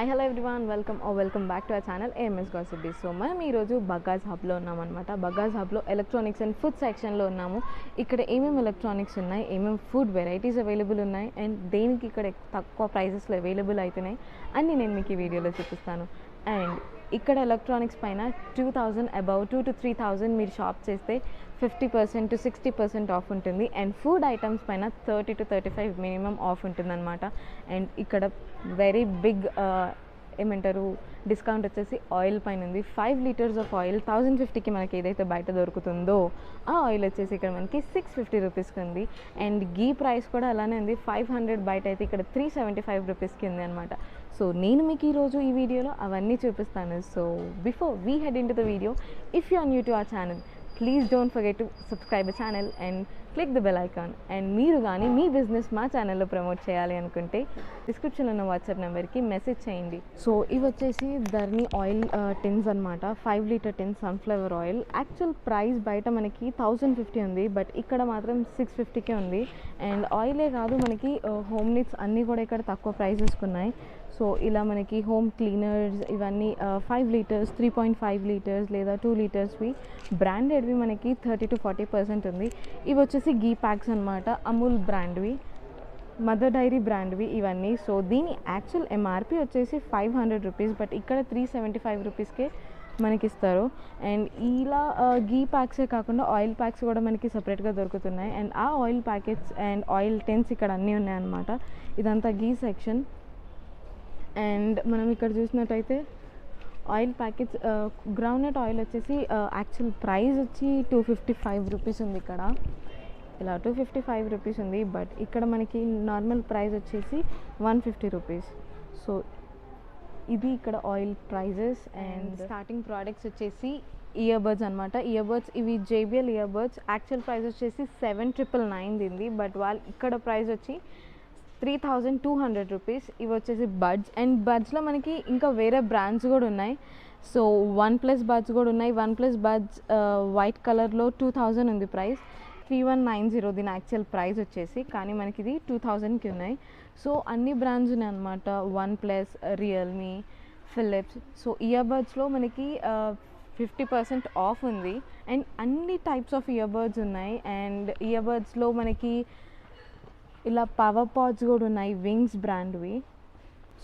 Hi hello everyone welcome back to our channel AMS gossip. So మనం ఈరోజు బగాజ్ హబ్లో ఉన్నామన్నమాట. బగాజ్ హబ్లో electronics and food సెక్షన్లో ఉన్నాము. ఇక్కడ ఏమేమి ఎలక్ట్రానిక్స్ ఉన్నాయి, ఏమేమి ఫుడ్ వెరైటీస్ అవైలబుల్ ఉన్నాయి అండ్ దేనికి ఇక్కడ తక్కువ ప్రైజెస్లో అవైలబుల్ అవుతున్నాయి అన్నీ నేను మీకు ఈ వీడియోలో చూపిస్తాను. అండ్ ఇక్కడ ఎలక్ట్రానిక్స్ పైన 2000 అబౌవ్ 2 to 3000 మీరు షాప్ చేస్తే 50% to 60% ఆఫ్ ఉంటుంది. అండ్ ఫుడ్ ఐటమ్స్ పైన 30 to 35 మినిమం ఆఫ్ ఉంటుంది అనమాట. అండ్ ఇక్కడ వెరీ బిగ్ ఏమంటారు డిస్కౌంట్ వచ్చేసి ఆయిల్ పైన ఉంది. 5 లీటర్స్ ఆఫ్ ఆయిల్ 1050కి మనకి ఏదైతే బయట దొరుకుతుందో ఆ ఆయిల్ వచ్చేసి ఇక్కడ మనకి 650 రూపీస్కి ఉంది. అండ్ గీ ప్రైస్ కూడా అలానే ఉంది. 500 బయట అయితే ఇక్కడ 375 రూపీస్కి ఉంది అనమాట. సో నేను మీకు ఈరోజు ఈ వీడియోలో అవన్నీ చూపిస్తాను. So before we head in to the video, if you are new to our channel please don't forget to subscribe the channel and click the bell icon. And మీరు కానీ మీ బిజినెస్ మా ఛానల్లో ప్రమోట్ చేయాలి అనుకుంటే డిస్క్రిప్షన్లో ఉన్న వాట్సాప్ నెంబర్కి message చేయండి. సో ఇవి వచ్చేసి ధర్ని ఆయిల్ టిన్స్ అనమాట. 5 litre tins sunflower oil. Actual price బయట మనకి 1050 ఉంది, బట్ ఇక్కడ మాత్రం 650కే ఉంది. అండ్ ఆయిలే కాదు, మనకి హోమ్ నీడ్స్ అన్నీ కూడా ఇక్కడ తక్కువ ప్రైజెస్కి ఉన్నాయి. సో ఇలా మనకి హోమ్ క్లీనర్స్ ఇవన్నీ 5 లీటర్స్ 3.5 లీటర్స్ లేదా 2 లీటర్స్వి బ్రాండెడ్వి మనకి 30 to 40% ఉంది. ఇవి వచ్చేసి గీ ప్యాక్స్ అనమాట. అమూల్ బ్రాండ్వి, మదర్ డైరీ బ్రాండ్వి ఇవన్నీ. సో దీని యాక్చువల్ ఎంఆర్పి వచ్చేసి 500 రూపీస్, బట్ ఇక్కడ 375 రూపీస్కే మనకి ఇస్తారు. అండ్ ఇలా గీ ప్యాక్సే కాకుండా ఆయిల్ ప్యాక్స్ కూడా మనకి సపరేట్గా దొరుకుతున్నాయి. అండ్ ఆ oil packets and oil tins ఇక్కడ అన్నీ ఉన్నాయన్నమాట. ఇదంతా గీ సెక్షన్. అండ్ మనం ఇక్కడ చూసినట్టయితే ఆయిల్ ప్యాకెట్స్ గ్రౌండ్నట్ ఆయిల్ వచ్చేసి యాక్చువల్ ప్రైస్ వచ్చి 255 రూపీస్ ఉంది. ఇక్కడ ఇలా 255 రూపీస్ ఉంది, బట్ ఇక్కడ మనకి నార్మల్ ప్రైస్ వచ్చేసి 150 రూపీస్. సో ఇది ఇక్కడ oil prices. And starting products వచ్చేసి ఇయర్ బడ్స్ అనమాట. ఇయర్ బడ్స్ ఇవి JBL ear buds. Actual price వచ్చేసి 7999 ఉంది, బట్ వాళ్ళు ఇక్కడ ప్రైస్ వచ్చి 3200 రూపీస్. ఇవి వచ్చేసి బడ్స్. అండ్ బడ్స్లో మనకి ఇంకా వేరే బ్రాండ్స్ కూడా ఉన్నాయి. సో OnePlus బడ్స్ కూడా ఉన్నాయి. OnePlus బడ్స్ వైట్ కలర్లో 2000 ఉంది ప్రైస్. 3190 దీని యాక్చువల్ ప్రైస్ వచ్చేసి, కానీ మనకి ఇది 2000కి ఉన్నాయి. సో అన్ని బ్రాండ్స్ ఉన్నాయి అనమాట. OnePlus, Realme, Philips. So ear బడ్స్లో మనకి 50% ఆఫ్ ఉంది. అండ్ అన్ని టైప్స్ ఆఫ్ ఇయర్ బడ్స్ ఉన్నాయి. అండ్ ఇయర్ బడ్స్లో మనకి ఇలా పవర్ పాడ్స్ కూడా ఉన్నాయి, వింగ్స్ బ్రాండ్వి.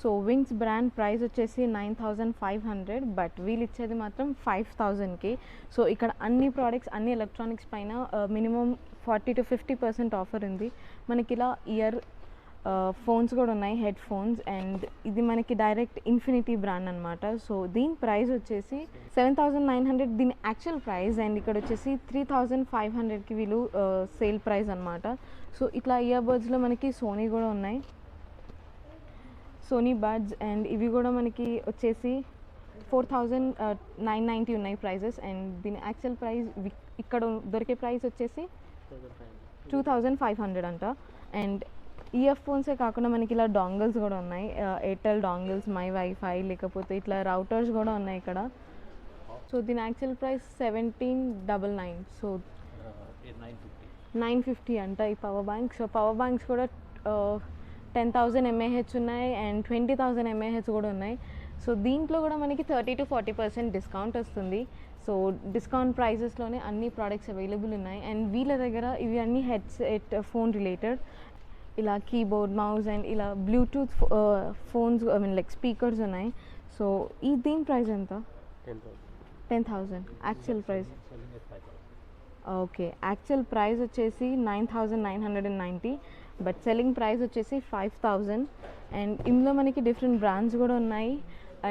సో వింగ్స్ బ్రాండ్ ప్రైస్ వచ్చేసి 9500, బట్ వీళ్ళు ఇచ్చేది మాత్రం 5000కి. సో ఇక్కడ అన్ని ప్రోడక్ట్స్ అన్ని ఎలక్ట్రానిక్స్ పైన మినిమం 40 to 50% ఆఫర్ ఉంది. మనకి ఇలా ఇయర్ ఫోన్స్ కూడా ఉన్నాయి, హెడ్ ఫోన్స్. అండ్ ఇది మనకి డైరెక్ట్ ఇన్ఫినిటీ బ్రాండ్ అనమాట. సో దీని ప్రైస్ వచ్చేసి 7900 దీని యాక్చువల్ ప్రైస్. అండ్ ఇక్కడ వచ్చేసి 3500కి వీళ్ళు సేల్ ప్రైస్ అనమాట. సో ఇట్లా ఇయర్ బడ్స్లో మనకి సోనీ కూడా ఉన్నాయి, సోనీ బడ్స్. అండ్ ఇవి కూడా మనకి వచ్చేసి 4990 ఉన్నాయి ప్రైజెస్. అండ్ దీని యాక్చువల్ ప్రైస్ ఇక్కడ దొరికే ప్రైస్ వచ్చేసి 2500 అంట. అండ్ ఇయర్ ఫోన్సే కాకుండా మనకి ఇలా డాంగిల్స్ కూడా ఉన్నాయి. ఎయిర్టెల్ డాంగిల్స్, మై వైఫై, లేకపోతే ఇట్లా రౌటర్స్ కూడా ఉన్నాయి ఇక్కడ. సో దీని యాక్చువల్ ప్రైస్ 1799. సో 950 అంట ఈ power bank. So power banks కూడా 10,000 mAh ఉన్నాయి అండ్ 20,000 mAh కూడా ఉన్నాయి. సో దీంట్లో కూడా మనకి 30 to 40% డిస్కౌంట్ వస్తుంది. సో డిస్కౌంట్ ప్రైజెస్లోనే అన్ని ప్రోడక్ట్స్ అవైలబుల్ ఉన్నాయి. అండ్ వీళ్ళ దగ్గర ఇవి అన్ని హెడ్సెట్ ఫోన్ రిలేటెడ్, ఇలా కీబోర్డ్, మౌస్ అండ్ ఇలా బ్లూటూత్ ఫోన్స్ లైక్ స్పీకర్స్ ఉన్నాయి. సో ఈ దీని ప్రైస్ ఎంత? 10,000 actual price. Okay, actual price వచ్చేసి 9990, బట్ సెల్లింగ్ ప్రైస్ వచ్చేసి 5000. అండ్ ఇందులో మనకి డిఫరెంట్ బ్రాండ్స్ కూడా ఉన్నాయి.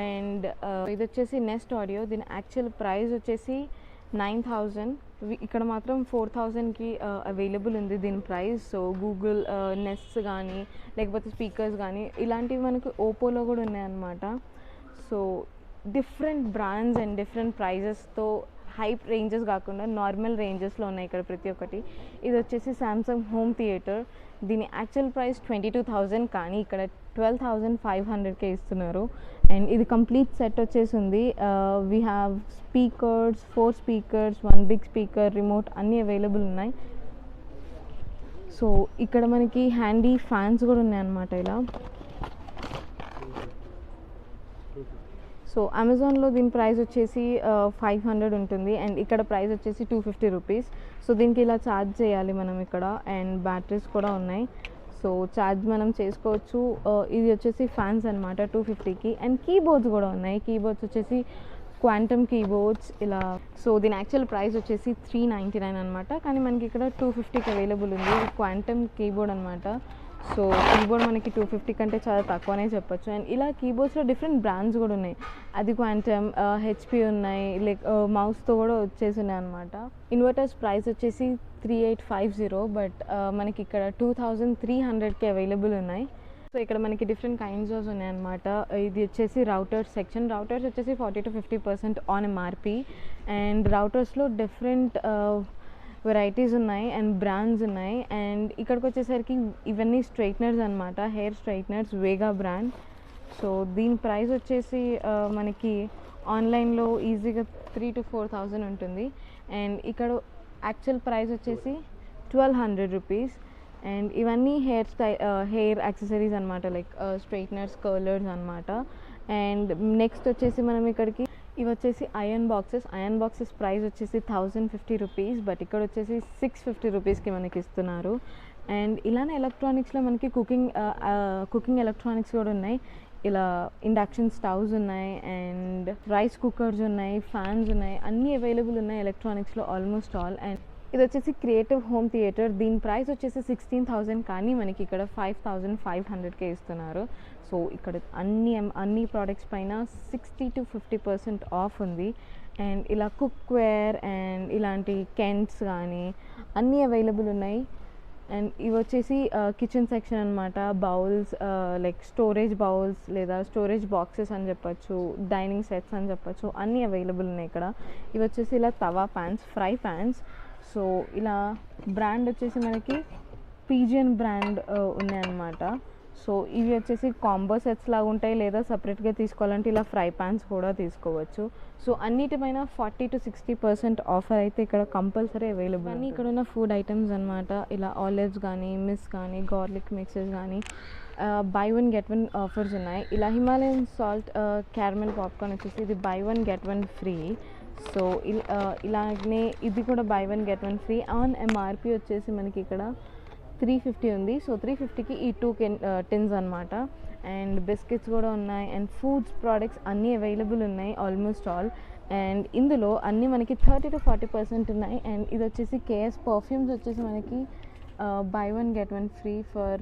అండ్ ఇది వచ్చేసి నెస్ట్ ఆడియో. దీని యాక్చువల్ ప్రైస్ వచ్చేసి 9000. ఇక్కడ మాత్రం 4000కి అవైలబుల్ ఉంది దీని ప్రైస్. సో గూగుల్ నెస్ట్ కానీ లేకపోతే స్పీకర్స్ కానీ ఇలాంటివి మనకు ఓపోలో కూడా ఉన్నాయన్నమాట. So different brands and different ప్రైజెస్తో హైప్ రేంజెస్ కాకుండా నార్మల్ రేంజెస్లో ఉన్నాయి ఇక్కడ ప్రతి ఒక్కటి. ఇది వచ్చేసి సామ్సంగ్ హోమ్ థియేటర్. దీని యాక్చువల్ ప్రైస్ 22,000, కానీ ఇక్కడ 12,500కే ఇస్తున్నారు. అండ్ ఇది కంప్లీట్ సెట్ వచ్చేసి ఉంది. We have speakers, 4 speakers, 1 big speaker, remote అన్నీ అవైలబుల్ ఉన్నాయి. సో ఇక్కడ మనకి హ్యాండీ ఫ్యాన్స్ కూడా ఉన్నాయన్నమాట. ఇలా సో అమెజాన్లో దీని ప్రైస్ వచ్చేసి 500 ఉంటుంది అండ్ ఇక్కడ ప్రైస్ వచ్చేసి 250 రూపీస్. సో దీనికి ఇలా ఛార్జ్ చేయాలి మనం ఇక్కడ, అండ్ బ్యాటరీస్ కూడా ఉన్నాయి. సో ఛార్జ్ మనం చేసుకోవచ్చు. ఇది వచ్చేసి ఫ్యాన్స్ అనమాట 250కి. అండ్ కీబోర్డ్స్ కూడా ఉన్నాయి. కీబోర్డ్స్ వచ్చేసి క్వాంటమ్ కీబోర్డ్స్ ఇలా. సో దీని యాక్చువల్ ప్రైస్ వచ్చేసి 399 అనమాట, కానీ మనకి ఇక్కడ 250కి అవైలబుల్ ఉంది. ఇది క్వాంటమ్ కీబోర్డ్ అనమాట. సో కీబోర్డ్ మనకి 250 కంటే చాలా తక్కువనే చెప్పొచ్చు. అండ్ ఇలా కీబోర్డ్స్లో డిఫరెంట్ బ్రాండ్స్ కూడా ఉన్నాయి. అది క్వాంటమ్, హెచ్పి ఉన్నాయి, లైక్ మౌస్తో కూడా వచ్చేసి ఉన్నాయి అనమాట. ఇన్వర్టర్స్ ప్రైస్ వచ్చేసి 3850, బట్ మనకి ఇక్కడ 2300కి అవైలబుల్ ఉన్నాయి. సో ఇక్కడ మనకి డిఫరెంట్ కైండ్స్ ఆఫ్ ఉన్నాయన్నమాట. ఇది వచ్చేసి రౌటర్స్ సెక్షన్. రౌటర్స్ వచ్చేసి 40 to 50% ఆన్ ఎంఆర్పి. అండ్ రౌటర్స్లో డిఫరెంట్ వెరైటీస్ ఉన్నాయి అండ్ బ్రాండ్స్ ఉన్నాయి. అండ్ ఇక్కడికి వచ్చేసరికి ఇవన్నీ స్ట్రైట్నర్స్ అనమాట, hair straighteners, Vega brand. So దీని ప్రైస్ వచ్చేసి మనకి ఆన్లైన్లో ఈజీగా 3 to 4,000 ఉంటుంది. అండ్ ఇక్కడ యాక్చువల్ ప్రైస్ వచ్చేసి 1200 రూపీస్. అండ్ ఇవన్నీ హెయిర్ యాక్సెసరీస్ అనమాట, లైక్ స్ట్రైట్నర్స్, కర్లర్స్ అనమాట. అండ్ నెక్స్ట్ వచ్చేసి మనం ఇక్కడికి ఇవి వచ్చేసి ఐరన్ బాక్సెస్ ప్రైస్ వచ్చేసి 1050 రూపీస్, బట్ ఇక్కడ వచ్చేసి 650 రూపీస్కి మనకి ఇస్తున్నారు. అండ్ ఇలానే ఎలక్ట్రానిక్స్లో మనకి కుకింగ్ ఎలక్ట్రానిక్స్ కూడా ఉన్నాయి. ఇలా ఇండక్షన్ స్టవ్స్ ఉన్నాయి, అండ్ రైస్ కుక్కర్స్ ఉన్నాయి, ఫ్యాన్స్ ఉన్నాయి, అన్నీ అవైలబుల్ ఉన్నాయి ఎలక్ట్రానిక్స్లో ఆల్మోస్ట్ ఆల్. అండ్ ఇది వచ్చేసి క్రియేటివ్ హోమ్ థియేటర్. దీని ప్రైస్ వచ్చేసి 16,000, కానీ మనకి ఇక్కడ 5,500కే ఇస్తున్నారు. సో ఇక్కడ అన్ని ప్రోడక్ట్స్ పైన 60 to 50% ఆఫ్ ఉంది. అండ్ ఇలా కుక్వేర్ అండ్ ఇలాంటి కెంట్స్ కానీ అన్నీ అవైలబుల్ ఉన్నాయి. అండ్ ఇవి వచ్చేసి కిచెన్ సెక్షన్ అనమాట. బౌల్స్, లైక్ స్టోరేజ్ బౌల్స్ లేదా స్టోరేజ్ బాక్సెస్ అని చెప్పచ్చు, డైనింగ్ సెట్స్ అని చెప్పచ్చు, అన్నీ అవైలబుల్ ఉన్నాయి ఇక్కడ. ఇవి వచ్చేసి ఇలా తవా ప్యాన్స్, ఫ్రై ప్యాన్స్. సో ఇలా బ్రాండ్ వచ్చేసి మనకి పీజియన్ బ్రాండ్ ఉన్నాయన్నమాట. సో ఇవి వచ్చేసి కాంబో సెట్స్ లాగా ఉంటాయి, లేదా సపరేట్గా తీసుకోవాలంటే ఇలా ఫ్రై ప్యాన్స్ కూడా తీసుకోవచ్చు. సో అన్నిటిపైన 40 to 60% ఆఫర్ అయితే ఇక్కడ కంపల్సరీ అవైలబుల్. అన్నీ ఇక్కడ ఉన్న ఫుడ్ ఐటమ్స్ అనమాట. ఇలా ఆలివ్స్ కానీ, మిస్ కానీ, గార్లిక్ మిక్సెస్ కానీ బై 1 get 1 ఆఫర్స్ ఉన్నాయి. ఇలా హిమాలయన్ సాల్ట్ క్యారమెల్ పాప్కార్న్ వచ్చేసి ఇది బై 1 get 1 ఫ్రీ. సో ఇలాగనే ఇది కూడా by 1 get 1 free. On MRP వచ్చేసి మనకి ఇక్కడ 350 ఉంది. సో 350కి ఈ 2 టిన్స్ అనమాట. అండ్ బిస్కెట్స్ కూడా ఉన్నాయి, అండ్ ఫుడ్స్ ప్రోడక్ట్స్ అన్నీ అవైలబుల్ ఉన్నాయి ఆల్మోస్ట్ ఆల్. అండ్ ఇందులో అన్నీ మనకి 30 to 40% ఉన్నాయి. అండ్ ఇది వచ్చేసి కేఎస్ పర్ఫ్యూమ్స్ వచ్చేసి మనకి by 1 get 1 free for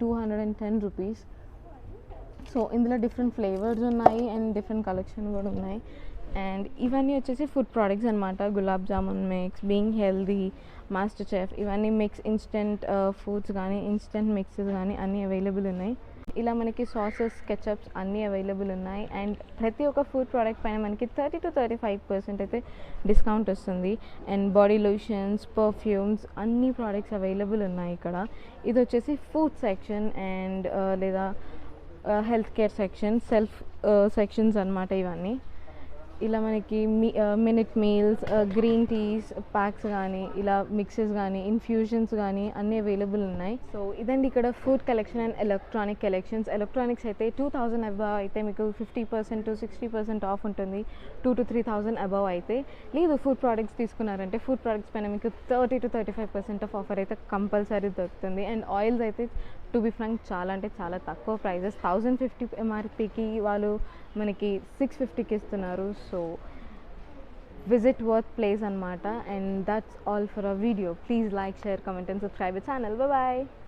210 rupees. So ఇందులో డిఫరెంట్ ఫ్లేవర్స్ ఉన్నాయి అండ్ డిఫరెంట్ కలెక్షన్ కూడా ఉన్నాయి. అండ్ ఇవన్నీ వచ్చేసి ఫుడ్ ప్రోడక్ట్స్ అనమాట. Gulab jamun mix, being healthy, master chef, ఇవన్నీ మిక్స్, ఇన్స్టెంట్ ఫుడ్స్ కానీ, ఇన్స్టెంట్ మిక్సెస్ కానీ అన్నీ అవైలబుల్ ఉన్నాయి. ఇలా మనకి సాసెస్, కెచప్స్ అన్నీ అవైలబుల్ ఉన్నాయి. అండ్ ప్రతి ఒక్క ఫుడ్ ప్రోడక్ట్ పైన మనకి 30 to 35% అయితే డిస్కౌంట్ వస్తుంది. అండ్ బాడీ లోషన్స్, పర్ఫ్యూమ్స్ అన్ని ప్రోడక్ట్స్ అవైలబుల్ ఉన్నాయి ఇక్కడ. ఇది వచ్చేసి ఫుడ్ సెక్షన్ అండ్ లేదా health care section, self sections అనమాట ఇవన్నీ. ఇలా మనకి minute meals, green teas packs కానీ, ఇలా మిక్సెస్ కానీ, ఇన్ఫ్యూజన్స్ కానీ అన్నీ అవైలబుల్ ఉన్నాయి. సో ఇదండి ఇక్కడ food collection and electronic collections. Electronics అయితే 2,000 అబవ్ అయితే మీకు 50% to 60% ఆఫ్ ఉంటుంది. 2,000 to 3,000 అబవ్ అయితే. లేదు ఫుడ్ ప్రోడక్ట్స్ తీసుకున్నారంటే ఫుడ్ ప్రోడక్ట్స్ పైన మీకు 30 to 35% ఆఫ్ ఆఫర్ అయితే కంపల్సరీ దొరుకుతుంది. అండ్ ఆయిల్స్ అయితే టు బి ఫ్రాంక్ చాలా అంటే చాలా తక్కువ ప్రైజెస్. 1,050 ఎంఆర్పికి వాళ్ళు మనకి 650కి ఇస్తున్నారు. సో visit worth place అనమాట. And that's all for our video. Please like, share, comment and subscribe the channel. Bye bye.